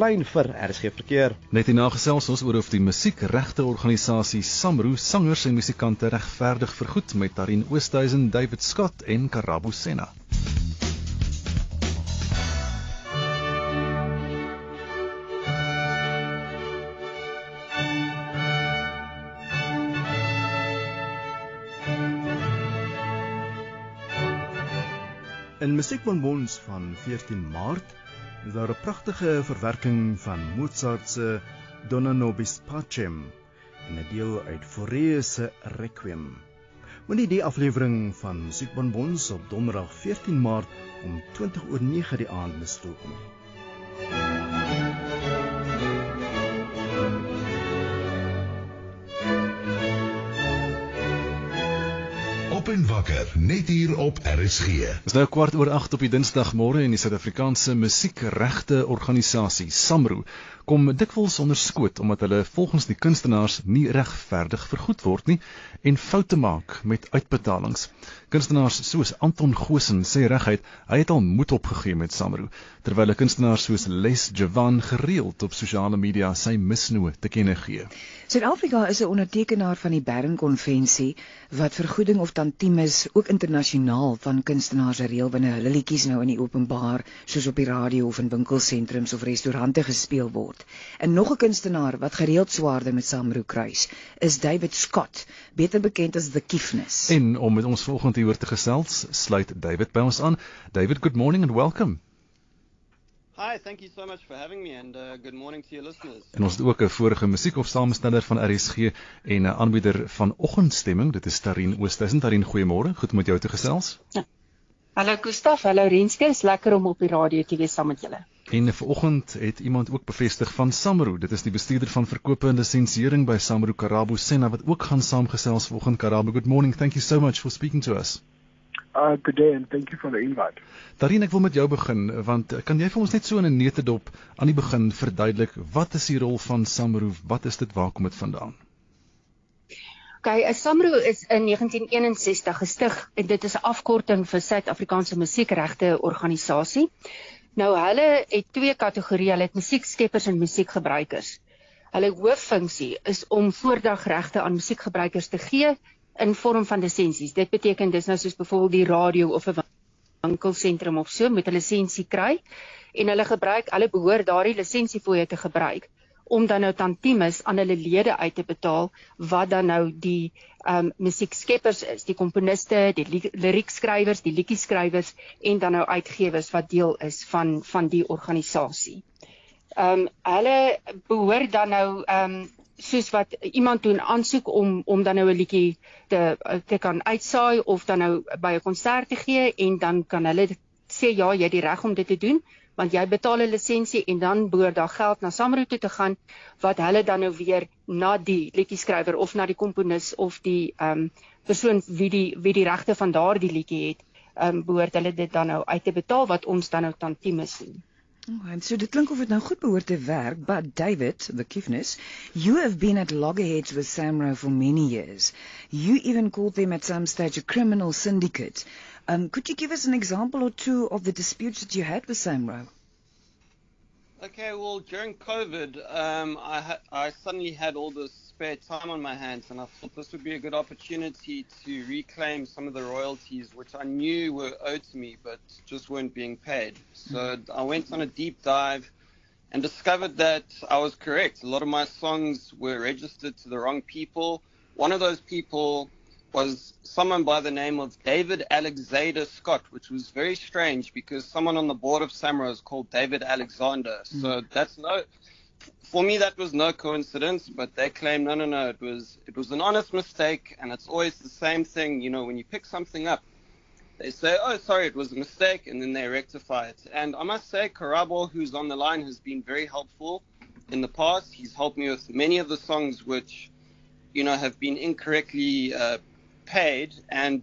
Plein vir RSG Verkeer. Net hierna gesels ons oor of die musiekregteorganisasie SAMRO sangers en musikante regverdig vergoed met daarin Oosthuizen, David Scott en Karabo Senna. In Musiekbonbons van 14 Maart is daar 'n pragtige verwerking van Mozart se Donna nobis pacem en 'n deel uit Fauré se Requiem. Moenie die aflewering van Musiekbonbons op Donderdag 14 Maart om 20:09 die aand misloop nie. Op en wakker, net hier op RSG. Dit is nou 7:15 op die Dinsdagmôre en die Suid-Afrikaanse musiekregteorganisasie SAMRO kom dikwels onder skoot omdat hulle volgens die kunstenaars nie regverdig vergoed word nie en foute maak met uitbetalings. Kunstenaars soos Anton Goosen sê reguit, hy het al moed opgegee met SAMRO, terwyl 'n kunstenaar soos Les Javan gereeld op sosiale media sy misnoë te kenne gee. Suid-Afrika is 'n ondertekenaar van die Bern-konvensie wat vergoeding of tantimes ook internasionaal van kunstenaars reël wanneer hulle liedjies nou in die openbaar, soos op die radio of in winkelsentrums of restaurante gespeel word. En nog 'n kunstenaar wat gereeld swaarde met SAMRO kruis, is David Scott, beter bekend as The Kiefness. En om met ons volgende hieroor te gesels, sluit David by ons aan. David, good morning and welcome. Hi, thank you so much for having me and good morning to your listeners. En ons het ook 'n vorige musiekopsamensteller van RSG en 'n aanbieder van oggendstemming, dit is Tarien Oosthuizen. Tarien, goeiemôre, goed om met jou te gesels. Ja. Hallo Gustaf, hallo Renske, is lekker om op die radio te wees saam met julle. En vanoggend het iemand ook bevestig van SAMRO, dit is die bestuurder van verkope en lisensiering by SAMRO, Karabo Senna, wat ook gaan saamgesels vanoggend. Karabo, good morning, thank you so much for speaking to us. Good day and thank you for the invite. Tarien, ek wil met jou begin, want kan jy vir ons net so in 'n neutedop aan die begin verduidelik, wat is die rol van SAMRO, wat is dit, waar kom dit vandaan? Okay, SAMRO is in 1961 gestig en dit is 'n afkorting vir Suid-Afrikaanse musiekregteorganisasie. Nou, hulle het twee kategorieë, hulle het musiekskeppers en musiekgebruikers. Hulle hooffunksie is om voordagregte aan musiekgebruikers te gee in vorm van lisensies. Dit beteken dis nou soos byvoorbeeld die radio of 'n winkelsentrum of so met 'n lisensie kry en hulle behoort daardie lisensiefooie te gebruik om dan nou tantimes aan hulle lede uit te betaal wat dan nou die musiekskeppers is, die komponiste, die liriekskrywers, die liedjieskrywers en dan nou uitgewers wat deel is van die organisasie. Hulle behoort dan nou soos wat iemand doen aansoek om dan nou 'n liedjie te kan uitsaai of dan nou by 'n konsert te gee en dan kan hulle sê ja, jy het die reg om dit te doen, want jy betaal 'n lisensie en dan behoort daar geld na SAMRO toe te gaan wat hulle dan nou weer na die liedjieskrywer of na die komponis of die persoon wie die regte van daardie liedjie het, behoort hulle dit dan nou uit te betaal wat ons dan nou tantimes doen. En so dit klink of dit nou goed behoort te werk, but David, the Kiefness, you have been at loggerheads with SAMRO for many years. You even called them at some stage a criminal syndicate. Could you give us an example or two of the disputes that you had with SAMRO? Okay, well, during COVID, I suddenly had all this spare time on my hands, and I thought this would be a good opportunity to reclaim some of the royalties, which I knew were owed to me, but just weren't being paid. So I went on a deep dive and discovered that I was correct. A lot of my songs were registered to the wrong people. One of those people was someone by the name of David Alexander Scott, which was very strange because someone on the board of SAMRO is called David Alexander. So for me that was no coincidence, but they claim no, it was an honest mistake, and it's always the same thing, when you pick something up, they say, oh, sorry, it was a mistake, and then they rectify it. And I must say, Karabo, who's on the line, has been very helpful in the past. He's helped me with many of the songs which, have been incorrectly paid,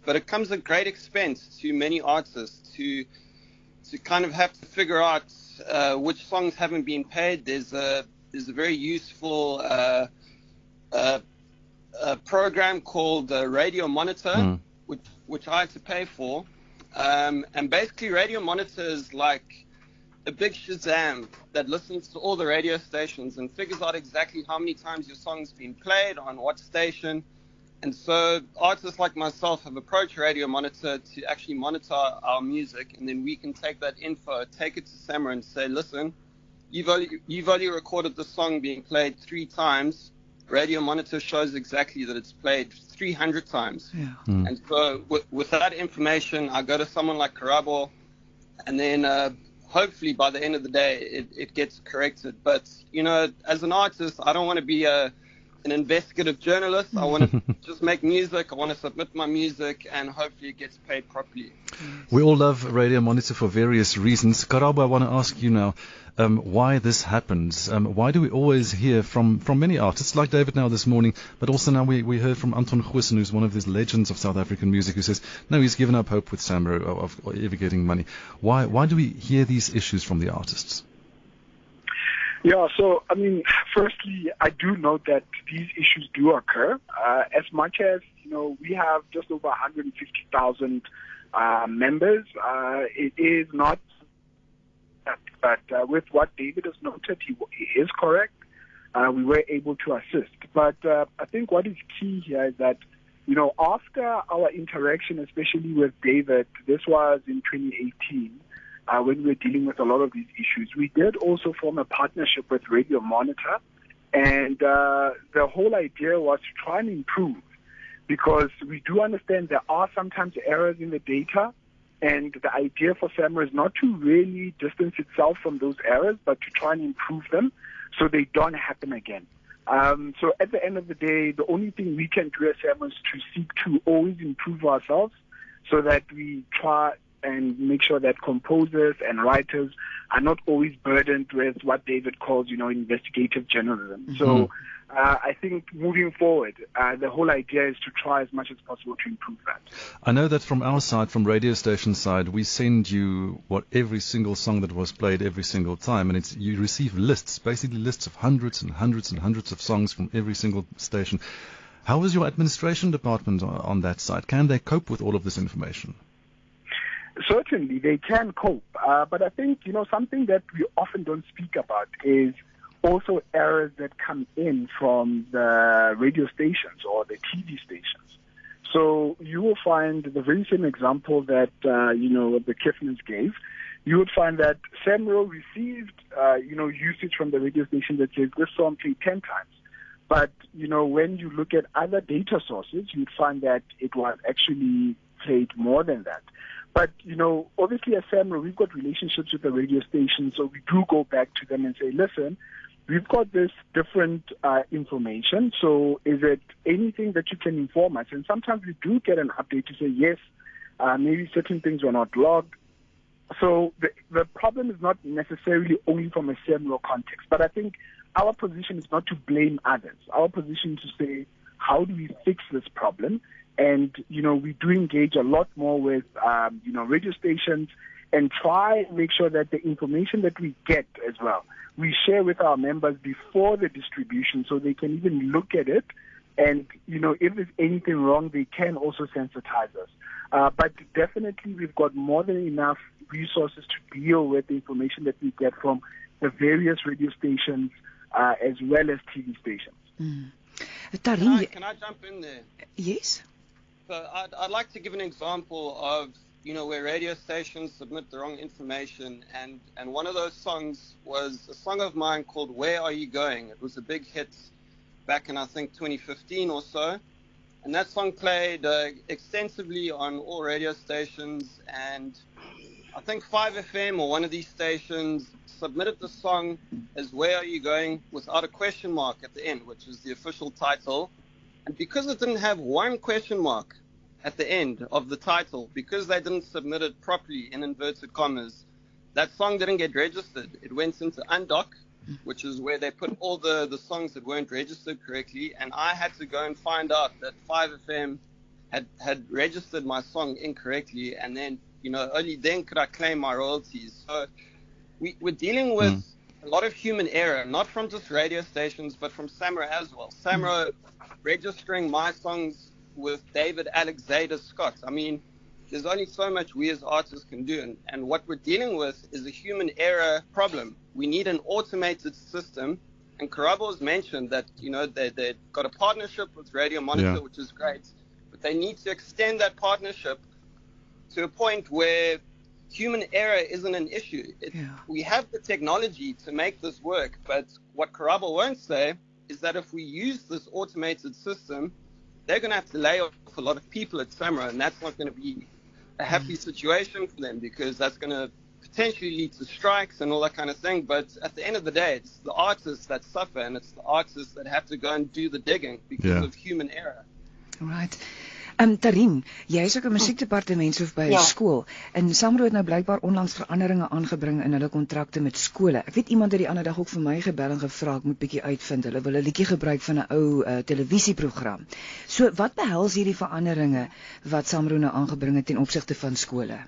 but it comes at great expense to many artists to kind of have to figure out which songs haven't been paid. There's a very useful program called Radio Monitor, which I had to pay for, and basically Radio Monitor is like a big Shazam that listens to all the radio stations and figures out exactly how many times your song's been played on what station. And so artists like myself have approached Radio Monitor to actually monitor our music, and then we can take that info, take it to SAMRO and say, listen, you've only recorded the song being played 3 times. Radio Monitor shows exactly that it's played 300 times. Yeah. And so with that information, I go to someone like Karabo, and then hopefully by the end of the day, it gets corrected. But, you know, as an artist, I don't want to be an investigative journalist. I want to just make music. I want to submit my music, and hopefully it gets paid properly. We all love Radio Monitor for various reasons. Karabo, I want to ask you now, why this happens. Why do we always hear from many artists, like David now this morning, but also now we heard from Anton Goosen, who's one of these legends of South African music, who says, no, he's given up hope with SAMRO of ever getting money. Why do we hear these issues from the artists? Yeah, so, I mean, firstly, I do note that these issues do occur. As much as, you know, we have just over 150,000 members, it is not, but with what David has noted, he is correct. We were able to assist. But I think what is key here is that, you know, after our interaction, especially with David, this was in 2018, when we were dealing with a lot of these issues, we did also form a partnership with Radio Monitor, and the whole idea was to try and improve, because we do understand there are sometimes errors in the data, and the idea for SAMRO is not to really distance itself from those errors, but to try and improve them so they don't happen again. So at the end of the day, the only thing we can do as SAMRO is to seek to always improve ourselves so that we try and make sure that composers and writers are not always burdened with what David calls, you know, investigative journalism. Mm-hmm. So I think moving forward, the whole idea is to try as much as possible to improve that. I know that from our side, from radio station side, we send you every single song that was played every single time, and you receive lists, basically lists of hundreds and hundreds and hundreds of songs from every single station. How is your administration department on that side? Can they cope with all of this information? Certainly, they can cope. But I think, you know, something that we often don't speak about is also errors that come in from the radio stations or the TV stations. So you will find the very same example that, you know, the Kiffners gave. You would find that SAMRO received, you know, usage from the radio station that says this song played 10 times. But, you know, when you look at other data sources, you'd find that it was actually played more than that. But, you know, obviously as SAMRO, we've got relationships with the radio station, so we do go back to them and say, listen, we've got this different information, so is it anything that you can inform us? And sometimes we do get an update to say, yes, maybe certain things were not logged. So the problem is not necessarily only from a SAMRO context, but I think our position is not to blame others. Our position is to say, how do we fix this problem? And, you know, we do engage a lot more with, you know, radio stations and try and make sure that the information that we get as well, we share with our members before the distribution so they can even look at it. And, you know, if there's anything wrong, they can also sensitize us. But definitely we've got more than enough resources to deal with the information that we get from the various radio stations as well as TV stations. Mm. Can I jump in there? Yes. So I'd like to give an example of, you know, where radio stations submit the wrong information, and one of those songs was a song of mine called Where Are You Going? It was a big hit back in, I think, 2015 or so, and that song played extensively on all radio stations, and I think 5FM or one of these stations submitted the song as Where Are You Going without a question mark at the end, which is the official title. And because it didn't have one question mark at the end of the title, because they didn't submit it properly in inverted commas, that song didn't get registered. It went into undoc, which is where they put all the songs that weren't registered correctly. And I had to go and find out that 5FM had registered my song incorrectly. And then, you know, only then could I claim my royalties. So we're dealing with a lot of human error, not from just radio stations, but from SAMRO as well. SAMRO registering my songs with David Alexander Scott. I mean, there's only so much we as artists can do. And what we're dealing with is a human error problem. We need an automated system. And Karabo has mentioned that, they've got a partnership with Radio Monitor, which is great. But they need to extend that partnership to a point where human error isn't an issue. We have the technology to make this work, but what Karabo won't say is that if we use this automated system, they're going to have to lay off a lot of people at SAMRO, and that's not going to be a happy situation for them, because that's going to potentially lead to strikes and all that kind of thing. But at the end of the day, it's the artists that suffer, and it's the artists that have to go and do the digging because of human error. Right. Tarien, jy is ook 'n musiekdepartementshoof by 'n skool en SAMRO het nou blykbaar onlangs veranderinge aangebring in hulle kontrakte met skole. Ek weet iemand het die ander dag ook vir my gebel en gevra ek moet bietjie uitvind. Hulle wil 'n liedjie gebruik van 'n ou televisieprogram. So wat behels hierdie veranderinge wat SAMRO nou aangebring het ten opsigte van skole?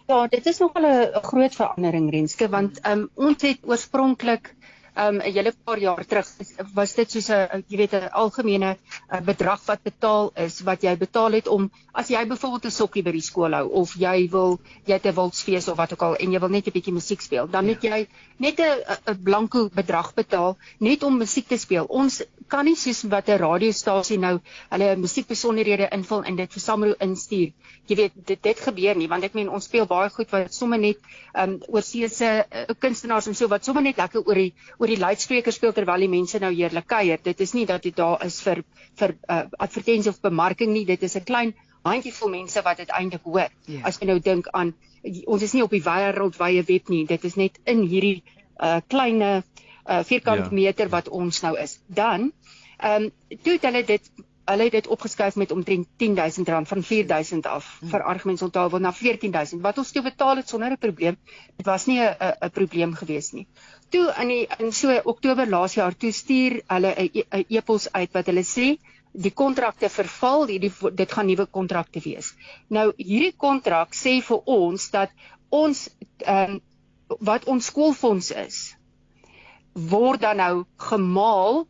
Ja, dit is nogal 'n groot verandering, Renske, want ons het oorspronklik 'n hele paar jaar terug was dit soos 'n algemene bedrag wat betaal is, wat jy betaal het om, as jy byvoorbeeld 'n sokkie by die skool hou, of jy het 'n wildsfees of wat ook al, en jy wil net 'n bietjie musiek speel, dan het jy net 'n blanko bedrag betaal, net om musiek te speel. Ons kan nie soos wat 'n radiostasie nou, hulle musiekbesonderhede invul en dit vir SAMRO instuur. Jy weet, dit gebeur nie, want ek meen, ons speel baie goed wat sommer net oorseese kunstenaars en so, wat sommer net lekker oor die luidsprekers speel terwyl die mense nou heerlik kuier. Dit is nie dat dit daar is vir advertensie of bemarking nie, dit is 'n klein handjievol mense wat dit eintlik hoor. As jy nou dink aan, ons is nie op die wêreldwye web nie, dit is net in hierdie kleine vierkante meter wat ons nou is. Dan, toe hulle het dit opgeskuif met omtrent R10,000 van R4,000 af, vir argumentsontaal na R14,000, wat ons toe betaal het sonder 'n probleem. Dit was nie 'n probleem gewees nie. Toe in so Oktober laas jaar, toe stuur hulle 'n e-pos uit wat hulle sê, die kontrakte verval, dit gaan nuwe kontrakte wees. Nou, hierdie kontrak sê vir ons dat ons, wat ons skoolfonds is, word dan nou gemaal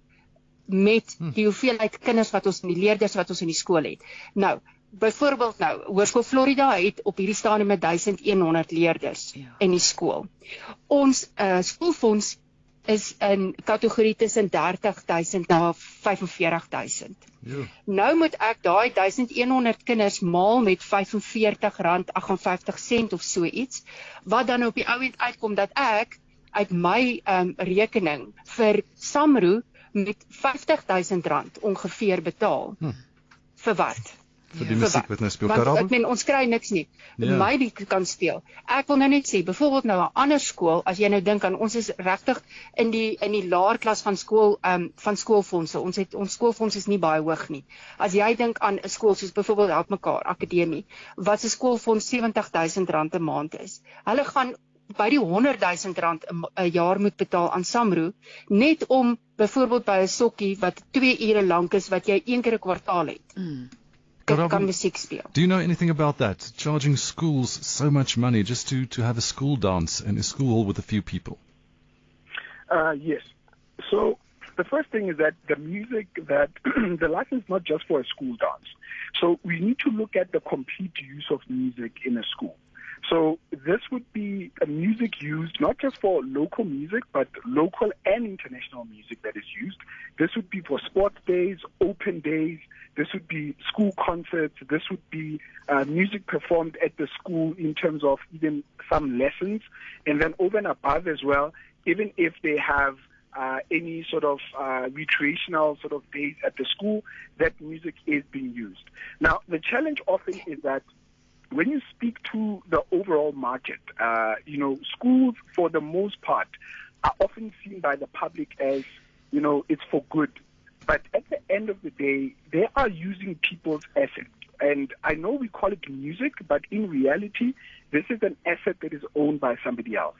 met die hoeveelheid kinders wat ons, die leerders wat ons in die skool het. Nou, byvoorbeeld Hoërskool Florida het op hierdie stadium 1100 leerders in die skool. Ons skoolfonds is in kategorie tussen 30,000 na 45,000. Nou moet ek daai 1100 kinders maal met R45.58 of so iets, wat dan op die ou end uitkom dat ek uit my rekening vir SAMRO met R50,000 ongeveer betaal. Vir wat? Vir die musiek wat nou speel, Karabo? Want ek meen, ons kry niks nie. My lied kan speel. Ek wil nou net sê, byvoorbeeld nou 'n ander skool, as jy nou dink aan, ons is regtig in die laer klas van skool, van skoolfondse. Ons skoolfonds is nie baie hoog nie. As jy dink aan 'n skool soos byvoorbeeld Help Mekaar Akademie, wat se skoolfonds R70,000 'n maand is. Hulle gaan by die R100,000 'n jaar moet betaal aan SAMRO, net om byvoorbeeld by 'n sokkie wat 2 ure lank is, wat jy 1 keer 'n kwartaal het. Kan musiek speel. Do you know anything about that? Charging schools so much money just to have a school dance in a school hall with a few people? Yes. So the first thing is that the music that the license is not just for a school dance. So we need to look at the complete use of music in a school. So this would be a music used not just for local music, but local and international music that is used. This would be for sports days, open days. This would be school concerts. This would be music performed at the school in terms of even some lessons. And then over and above as well, even if they have any sort of recreational sort of days at the school, that music is being used. Now, the challenge often is that when you speak to the overall market, schools for the most part are often seen by the public as, it's for good. But at the end of the day, they are using people's assets. And I know we call it music, but in reality, this is an asset that is owned by somebody else.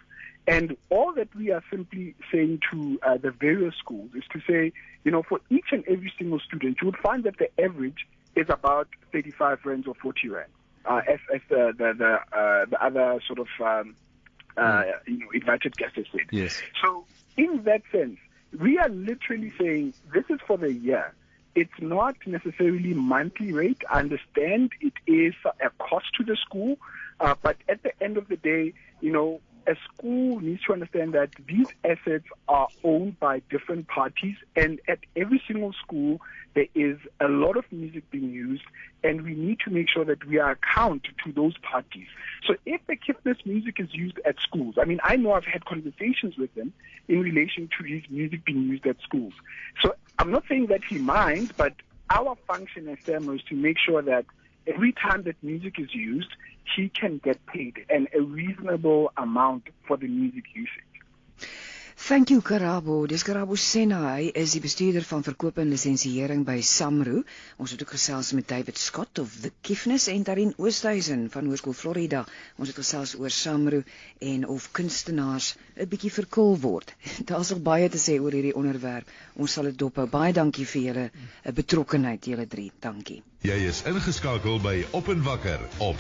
And all that we are simply saying to the various schools is to say, for each and every single student, you would find that the average is about 35 rands or 40 rands. As the other sort of invited guests have said. Yes. So in that sense, we are literally saying this is for the year. It's not necessarily monthly rate. I understand it is a cost to the school, but at the end of the day, a school needs to understand that these assets are owned by different parties, and at every single school there is a lot of music being used, and we need to make sure that we are account to those parties. So if the Kipnis music is used at schools, I know I've had conversations with them in relation to his music being used at schools. So I'm not saying that he minds, but our function as SAMRO is to make sure that every time that music is used, he can get paid and a reasonable amount for the music usage. Thank you, Karabo. Dis Karabo Senna. Hy is die bestuurder van verkoop en lisensiering by SAMRO. Ons het ook gesels met David Scott of The Kifnis en Darien Oosthuizen van Hoërskool Florida. Ons het gesels oor SAMRO en of kunstenaars 'n bietjie verkil word. Daar's nog baie te sê oor hierdie onderwerp. Ons sal dit dophou. Baie dankie vir julle betrokkenheid, julle drie. Dankie. Jy is ingeskakel by Op en Wakker op